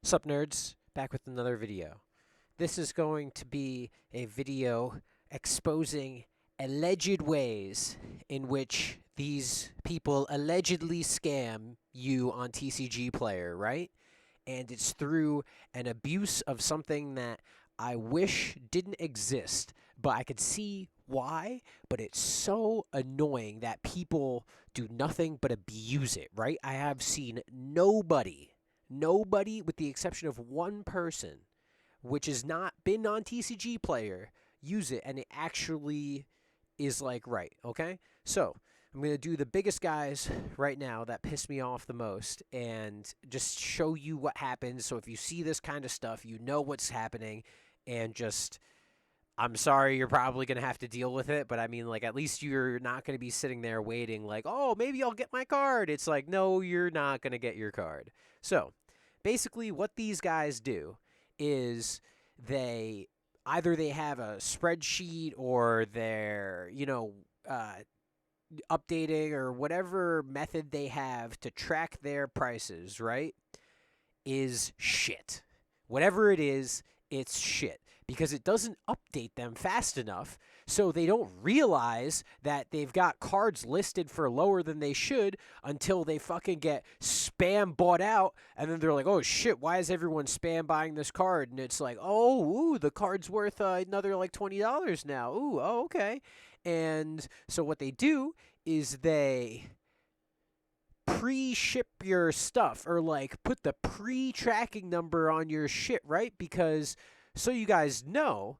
Sup nerds, back with another video. This is going to be a video exposing alleged ways in which these people allegedly scam you on TCG Player, right? And it's through an abuse of something that I wish didn't exist, but I could see why, but it's so annoying that people do nothing but abuse it, right? I have seen nobody with the exception of one person, which has not been on TCG Player, use it, and it actually is like right, okay? So I'm going to do the biggest guys right now that piss me off the most and just show you what happens. So if you see this kind of stuff, you know what's happening, and just, I'm sorry, you're probably going to have to deal with it, but I mean, like, at least you're not going to be sitting there waiting like, oh, maybe I'll get my card. It's like, no, you're not going to get your card. So basically what these guys do is either they have a spreadsheet or they're, updating or whatever method they have to track their prices, right, is shit. Whatever it is, it's shit because it doesn't update them fast enough, so they don't realize that they've got cards listed for lower than they should until they fucking get spam bought out, and then they're like, oh shit, why is everyone spam buying this card? And it's like, oh, ooh, the card's worth another like $20 now. Ooh, oh, okay. And so what they do is they pre-ship your stuff or like put the pre-tracking number on your shit, right? Because so you guys know,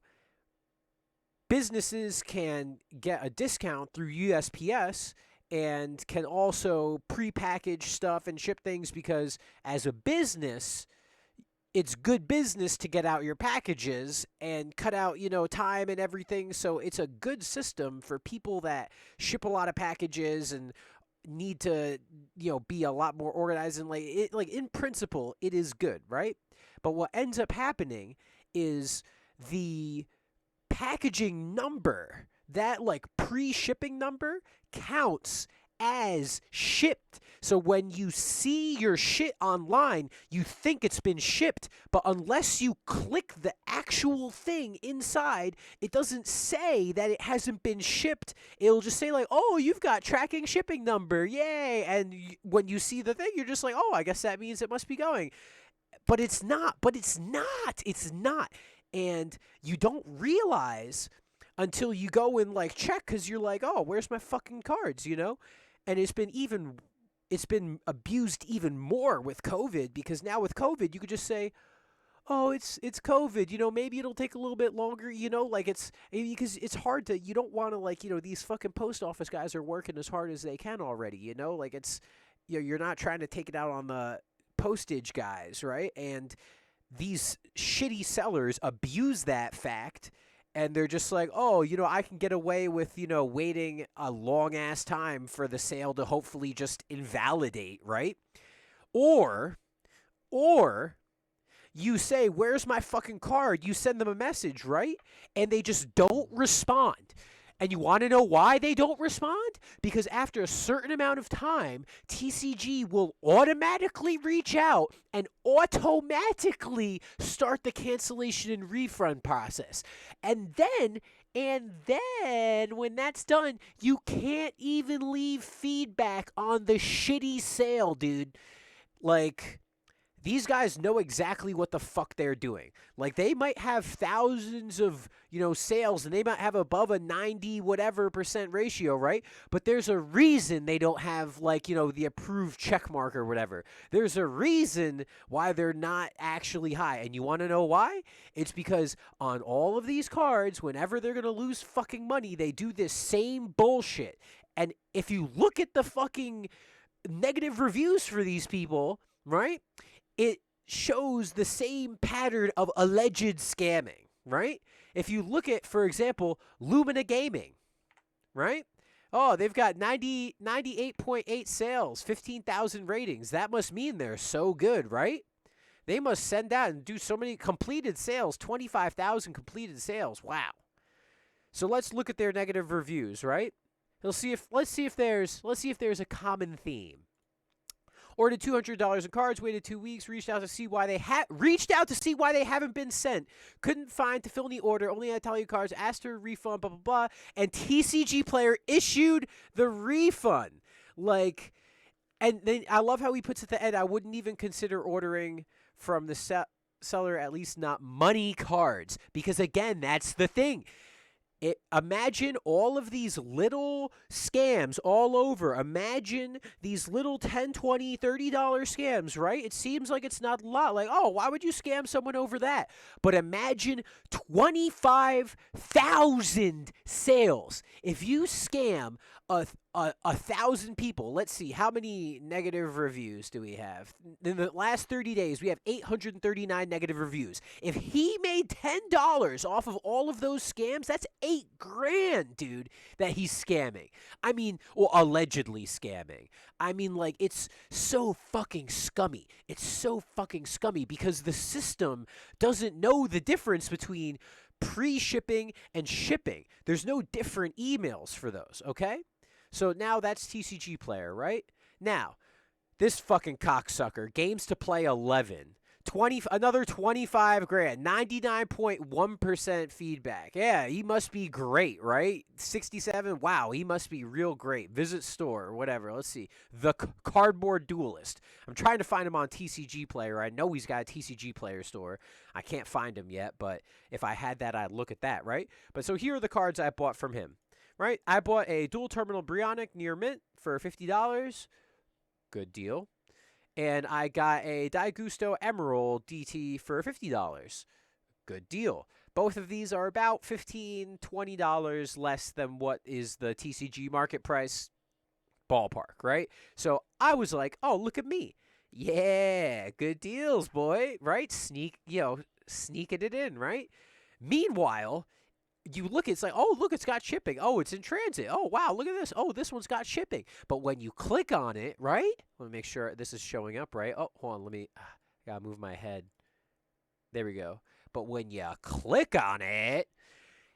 businesses can get a discount through USPS and can also pre-package stuff and ship things because as a business, it's good business to get out your packages and cut out, time and everything. So it's a good system for people that ship a lot of packages and need to, be a lot more organized, and like in principle it is good, right? But what ends up happening is the packaging number, that like pre-shipping number, counts as shipped. So when you see your shit online, you think it's been shipped, but unless you click the actual thing inside, it doesn't say that it hasn't been shipped. It'll just say like, oh, you've got tracking shipping number, yay. And when you see the thing, you're just like, oh, I guess that means it must be going. But it's not. And you don't realize until you go and like check, because you're like, oh, where's my fucking cards, And it's been abused even more with COVID, because now with COVID you could just say, oh, it's COVID, maybe it'll take a little bit longer, like it's because it's hard to, you don't want to, like, these fucking post office guys are working as hard as they can already, like it's, you're not trying to take it out on the postage guys, right? And these shitty sellers abuse that fact, and they're just like, oh, I can get away with, waiting a long ass time for the sale to hopefully just invalidate, right? Or you say, where's my fucking card? You send them a message, right? And they just don't respond. And you want to know why they don't respond? Because after a certain amount of time, TCG will automatically reach out and automatically start the cancellation and refund process. And then when that's done, you can't even leave feedback on the shitty sale, dude. Like, these guys know exactly what the fuck they're doing. Like, they might have thousands of, sales, and they might have above a 90 whatever percent ratio, right? But there's a reason they don't have, like, the approved check mark or whatever. There's a reason why they're not actually high. And you want to know why? It's because on all of these cards, whenever they're going to lose fucking money, they do this same bullshit. And if you look at the fucking negative reviews for these people, right, it shows the same pattern of alleged scamming, right? If you look at, for example, Lumina Gaming, right? Oh, they've got 98.8 sales, 15,000 ratings. That must mean they're so good, right? They must send out and do so many completed sales, 25,000 completed sales. Wow. So let's look at their negative reviews, right? Let's see if there's a common theme. Ordered $200 in cards, waited 2 weeks, reached out to see why they haven't been sent. Couldn't find to fill the order, only had Italian cards, asked for a refund, blah, blah, blah. And TCG Player issued the refund. Like, and then I love how he puts at the end, I wouldn't even consider ordering from the seller, at least not money cards. Because, again, that's the thing. Imagine all of these little scams all over. Imagine these little $10, $20, $30 scams, right? It seems like it's not a lot. Like, oh, why would you scam someone over that? But imagine 25,000 sales. If you scam a 1,000 people, let's see, how many negative reviews do we have? In the last 30 days, we have 839 negative reviews. If he made $10 off of all of those scams, that's $8,000, dude, that he's scamming. I mean, or allegedly scamming. I mean, like, it's so fucking scummy. It's so fucking scummy because the system doesn't know the difference between pre-shipping and shipping. There's no different emails for those, okay? So now that's TCG Player, right? Now, this fucking cocksucker, games to play 11, another $25,000, 99.1% feedback. Yeah, he must be great, right? 67, wow, he must be real great. Visit store or whatever. Let's see. The Cardboard Duelist. I'm trying to find him on TCG Player. I know he's got a TCG Player store. I can't find him yet, but if I had that, I'd look at that, right? But so here are the cards I bought from him. Right, I bought a dual terminal Brionic near mint for $50. Good deal. And I got a Daigusto Emerald DT for $50. Good deal. Both of these are about $15, $20 less than what is the TCG market price ballpark, right? So I was like, oh, look at me. Yeah, good deals, boy, right? Sneaking it in, right? Meanwhile, you look, it's like, oh, look, it's got shipping. Oh, it's in transit. Oh, wow, look at this. Oh, this one's got shipping. But when you click on it, right? Let me make sure this is showing up, right? Oh, hold on. Gotta move my head. There we go. But when you click on it,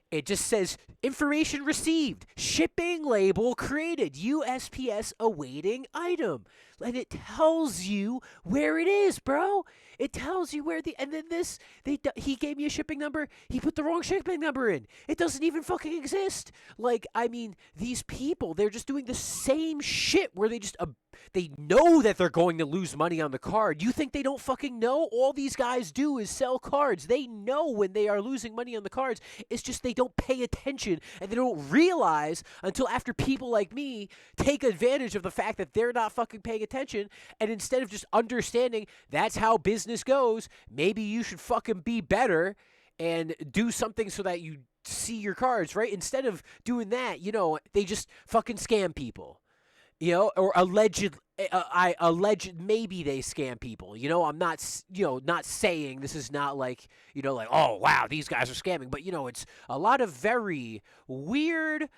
it just says, information received, shipping label created, USPS awaiting item. And it tells you where it is, bro. It tells you where and then he gave me a shipping number. He put the wrong shipping number in. It doesn't even fucking exist. Like, I mean, these people, they're just doing the same shit where they just, they know that they're going to lose money on the card. You think they don't fucking know? All these guys do is sell cards. They know when they are losing money on the cards. It's just they don't pay attention and they don't realize until after people like me take advantage of the fact that they're not fucking paying attention, and instead of just understanding that's how business goes, maybe you should fucking be better and do something so that you see your cards, right? Instead of doing that, they just fucking scam people. Or alleged, maybe they scam people. I'm not, not saying this is not like, like, oh, wow, these guys are scamming. But, it's a lot of very weird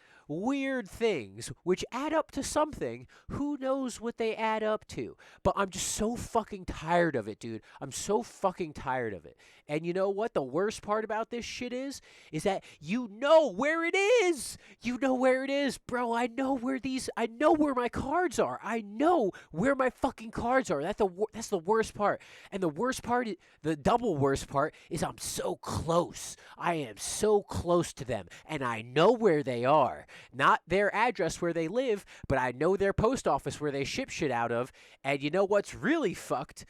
things which add up to something. Who knows what they add up to? But I'm just so fucking tired of it, dude. I'm so fucking tired of it. And you know what the worst part about this shit is that you know where it is. You know where it is, bro. I know where my cards are. I know where my fucking cards are. That's the worst part. And the worst part, the double worst part, is I'm so close. I am so close to them, and I know where they are. Not their address where they live, but I know their post office where they ship shit out of. And you know what's really fucked?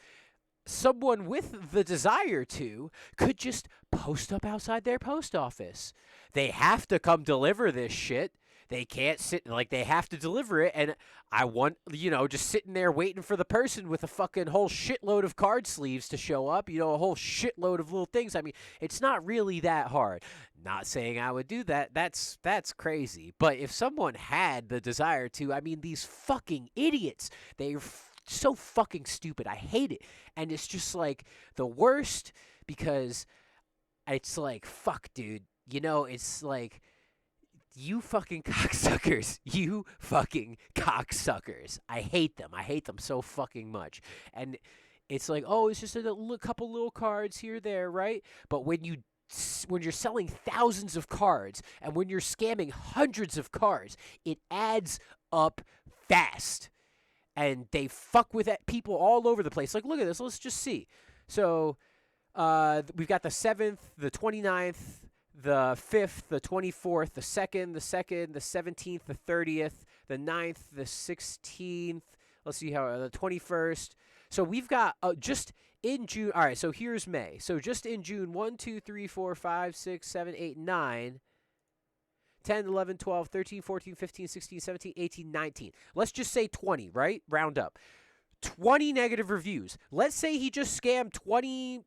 Someone with the desire to could just post up outside their post office. They have to come deliver this shit. They can't sit, like, they have to deliver it. And I want, just sitting there waiting for the person with a fucking whole shitload of card sleeves to show up, a whole shitload of little things. I mean, it's not really that hard. Not saying I would do that. That's crazy. But if someone had the desire to, I mean, these fucking idiots, they're so fucking stupid. I hate it. And it's just like the worst because it's like, fuck, dude. It's like, you fucking cocksuckers. You fucking cocksuckers. I hate them. I hate them so fucking much. And it's like, oh, it's just a couple little cards here, there, right? But when you're selling thousands of cards and when you're scamming hundreds of cards, it adds up fast. and they fuck with people all over the place. Like, look at this. Let's just see. So we've got the 7th, the 29th, the 5th, the 24th, the 2nd, the 17th, the 30th, the 9th, the 16th. Let's see how the 21st. So we've got just in June. All right, so here's May. So just in June, 1, 2, 3, 4, 5, 6, 7, 8, 9, 10, 11, 12, 13, 14, 15, 16, 17, 18, 19. Let's just say 20, right? Round up. 20 negative reviews. Let's say he just scammed 20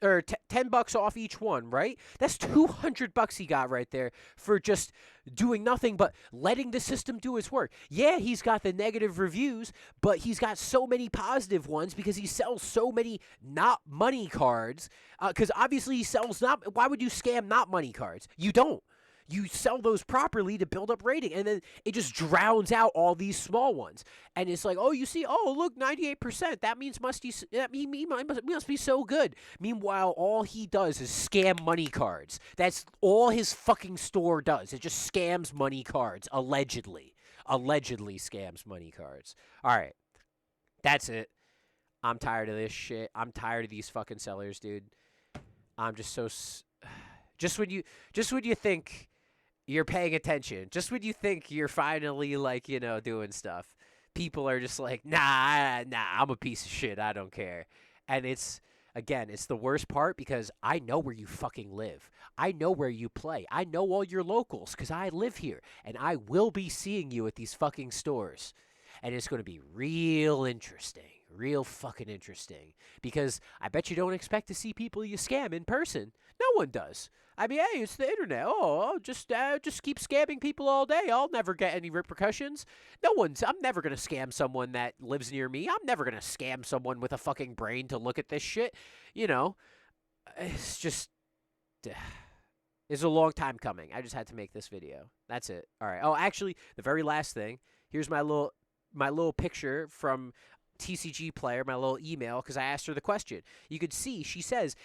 or $10 off each one, right? That's $200 he got right there for just doing nothing but letting the system do its work. Yeah, he's got the negative reviews, but he's got so many positive ones because he sells so many not money cards. Because obviously he sells not. Why would you scam not money cards? You don't. You sell those properly to build up rating, and then it just drowns out all these small ones. And it's like, oh, you see, oh, look, 98%. That means must be so good. Meanwhile, all he does is scam money cards. That's all his fucking store does. It just scams money cards, allegedly. Allegedly scams money cards. All right, that's it. I'm tired of this shit. I'm tired of these fucking sellers, dude. I'm just so... Just when you think you're paying attention, just when you think you're finally, like, you know, doing stuff, people are just like, nah, I'm a piece of shit. I don't care. And it's the worst part because I know where you fucking live. I know where you play. I know all your locals because I live here. And I will be seeing you at these fucking stores. And it's going to be real interesting. Real fucking interesting. Because I bet you don't expect to see people you scam in person. No one does. I mean, hey, it's the internet. Oh, just keep scamming people all day. I'll never get any repercussions. I'm never going to scam someone that lives near me. I'm never going to scam someone with a fucking brain to look at this shit. You know, it's just... It's a long time coming. I just had to make this video. That's it. All right. Oh, actually, the very last thing. Here's my little picture from TCG Player, my little email, because I asked her the question. You could see she says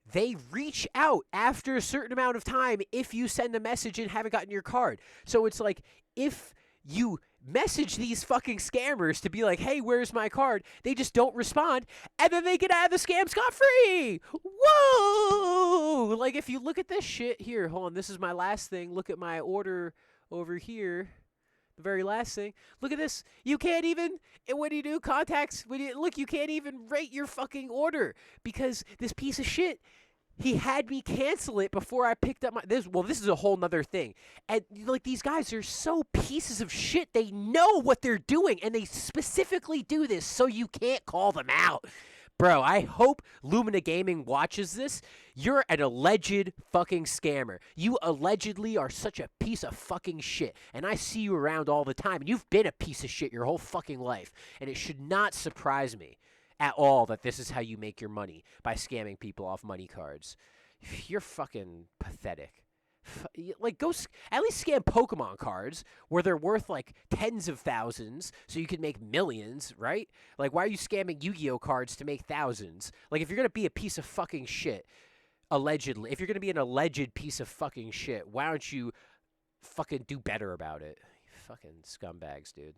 they reach out after a certain amount of time if you send a message and haven't gotten your card. So it's like if you message these fucking scammers to be like, hey, where's my card? They just don't respond, and then they get out of the scam scot-free. Whoa! Like, if you look at this shit here, hold on, this is my last thing. Look at my order over here. The very last thing. Look at this. You can't even, when you do contacts, you can't even rate your fucking order because this piece of shit, he had me cancel it before I picked up this is a whole nother thing. And, like, these guys are so pieces of shit. They know what they're doing, and they specifically do this so you can't call them out. Bro, I hope Lumina Gaming watches this. You're an alleged fucking scammer. You allegedly are such a piece of fucking shit. And I see you around all the time. And you've been a piece of shit your whole fucking life. And it should not surprise me at all that this is how you make your money, by scamming people off money cards. You're fucking pathetic. Like, go at least scam Pokemon cards where they're worth like tens of thousands so you can make millions, right? Like, why are you scamming Yu-Gi-Oh cards to make thousands? Like, if you're gonna be a piece of fucking shit, allegedly, if you're gonna be an alleged piece of fucking shit, why don't you fucking do better about it? You fucking scumbags, dude.